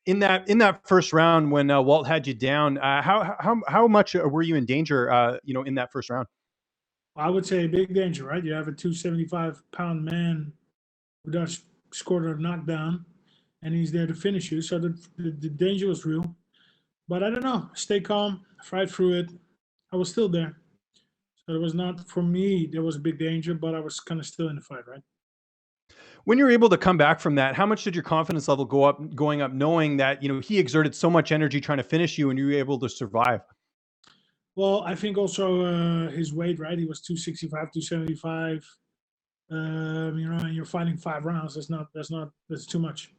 in that first round when Walt had you down, how much were you in danger? In that first round. I would say big danger, right? You have a 275-pound man who does scored a knockdown, and he's there to finish you. So the danger was real. But I don't know. Stay calm, fight through it. I was still there. So it was not for me. There was a big danger, but I was kind of still in the fight, right? When you're able to come back from that, how much did your confidence level going up, knowing that he exerted so much energy trying to finish you, and you were able to survive? Well, I think also his weight, right? He was 265, 275. And you're fighting 5 rounds. That's too much.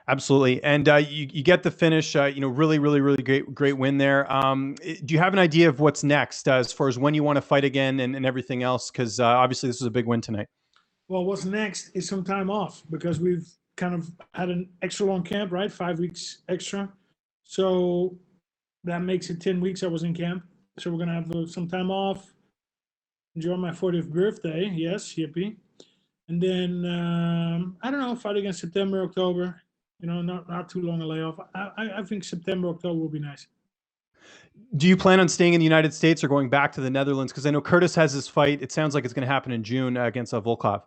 Absolutely, and you get the finish. Really, really, really great win there. Do you have an idea of what's next as far as when you want to fight again and everything else? Because obviously this is a big win tonight. Well, what's next is some time off because we've kind of had an extra long camp, right? 5 weeks extra. So that makes it 10 weeks I was in camp. So we're going to have some time off, enjoy my 40th birthday. Yes, yippee. And then, I don't know, fight against September, October. Not too long a layoff. I think September, October will be nice. Do you plan on staying in the United States or going back to the Netherlands? Because I know Curtis has his fight. It sounds like it's going to happen in June against Volkov.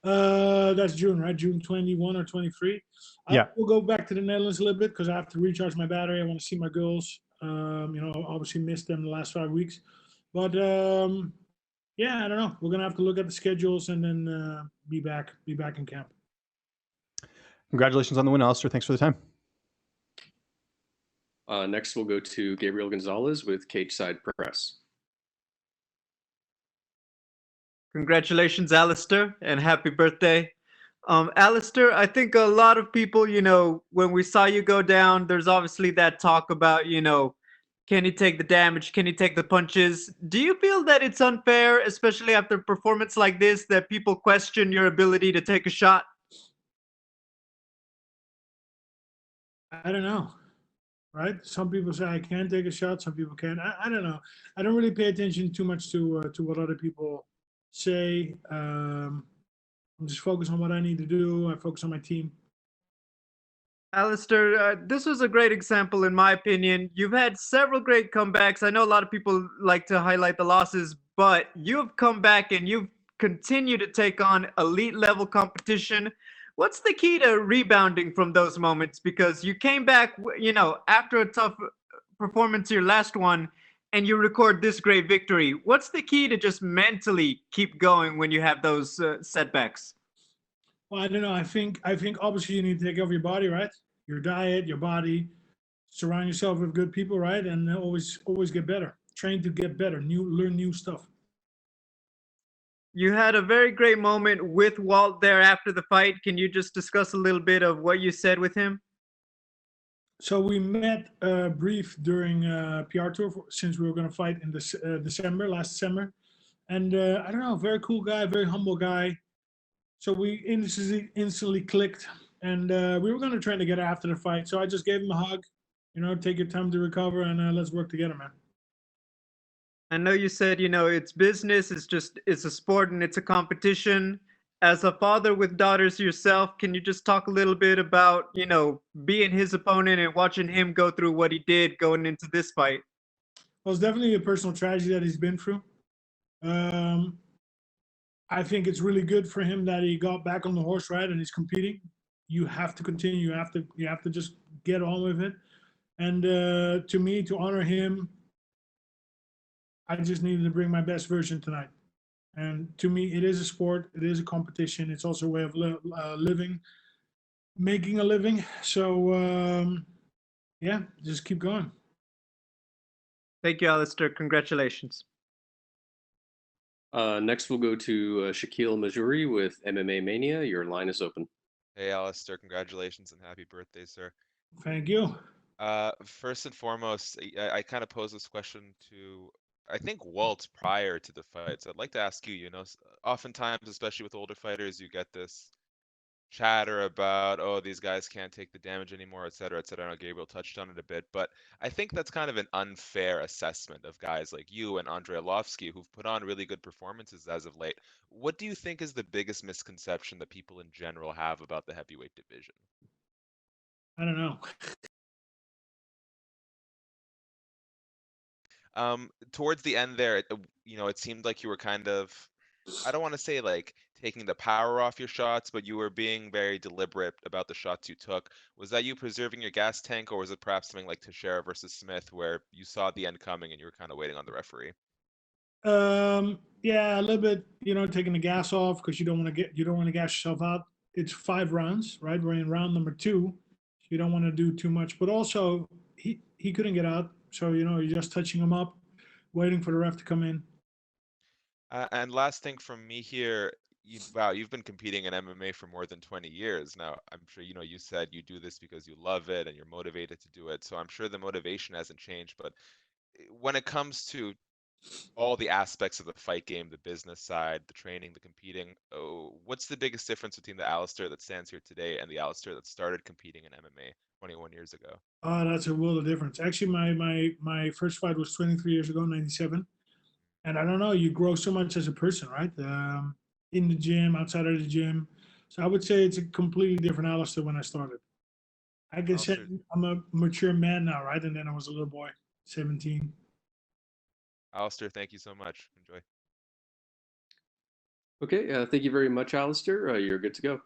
That's June, right? June 21 or 23. I Yeah. will go back to the Netherlands a little bit because I have to recharge my battery. I want to see my girls. Obviously missed them the last 5 weeks. But yeah, I don't know. We're gonna have to look at the schedules and then be back in camp. Congratulations on the win, Alistair. Thanks for the time. Next, we'll go to Gabriel Gonzalez with Cage Side Press. Congratulations, Alistair, and happy birthday. Alistair, I think a lot of people, when we saw you go down, there's obviously that talk about, can he take the damage? Can he take the punches? Do you feel that it's unfair, especially after a performance like this, that people question your ability to take a shot? I don't know. Right? Some people say I can take a shot. Some people can't. I don't know. I don't really pay attention too much to what other people say. I'm just focused on what I need to do. I focus on my team. Alistair, this was a great example, in my opinion. You've had several great comebacks. I know a lot of people like to highlight the losses, but you've come back and you've continued to take on elite level competition. What's the key to rebounding from those moments? Because you came back, after a tough performance, your last one, and you record this great victory. What's the key to just mentally keep going when you have those setbacks? Well, I don't know. I think obviously you need to take care of your body, right? Your diet, your body. Surround yourself with good people, right? And always get better. Train to get better. Learn new stuff. You had a very great moment with Walt there after the fight. Can you just discuss a little bit of what you said with him? So we met brief during PR tour since we were going to fight in this last December. And I don't know, very cool guy, very humble guy. So we instantly clicked, and we were going to train together after the fight. So I just gave him a hug, take your time to recover, and let's work together, man. I know you said, it's business, it's a sport and it's a competition. As a father with daughters yourself, can you just talk a little bit about, being his opponent and watching him go through what he did going into this fight? Well, it's definitely a personal tragedy that he's been through. I think it's really good for him that he got back on the horse ride and he's competing. You have to continue. You have to just get on with it. And to me, to honor him, I just needed to bring my best version tonight. And to me, it is a sport. It is a competition. It's also a way of living, making a living. So yeah, just keep going. Thank you, Alistair. Congratulations. Next, we'll go to Shaquille Majuri with MMA Mania. Your line is open. Hey, Alistair. Congratulations and happy birthday, sir. Thank you. First and foremost, I kind of posed this question to, I think, Walt prior to the fight. So I'd like to ask you, oftentimes, especially with older fighters, you get this chatter about, oh, these guys can't take the damage anymore, et cetera, et cetera. I know Gabriel touched on it a bit, but I think that's kind of an unfair assessment of guys like you and Andrei Arlovski who've put on really good performances as of late. What do you think is the biggest misconception that people in general have about the heavyweight division? I don't know. Towards the end there, it seemed like you were kind of, I don't want to say like taking the power off your shots, but you were being very deliberate about the shots you took. Was that you preserving your gas tank, or was it perhaps something like Teixeira versus Smith, where you saw the end coming and you were kind of waiting on the referee? Yeah, a little bit, taking the gas off because you don't want to gas yourself out. It's 5 rounds, right? We're in round number 2. So you don't want to do too much, but also he couldn't get out. So, you're just touching him up, waiting for the ref to come in. And last thing from me here, wow, you've been competing in MMA for more than 20 years now. I'm sure you said you do this because you love it and you're motivated to do it. So I'm sure the motivation hasn't changed. But when it comes to all the aspects of the fight game, the business side, the training, the competing, what's the biggest difference between the Alistair that stands here today and the Alistair that started competing in MMA 21 years ago? Oh, that's a world of difference. Actually, my first fight was 23 years ago, 97. And I don't know, you grow so much as a person, right? In the gym, outside of the gym. So I would say it's a completely different Alistair when I started. I can say Alistair, I'm a mature man now, right? And then I was a little boy, 17. Alistair, thank you so much. Enjoy. Okay, thank you very much, Alistair. You're good to go.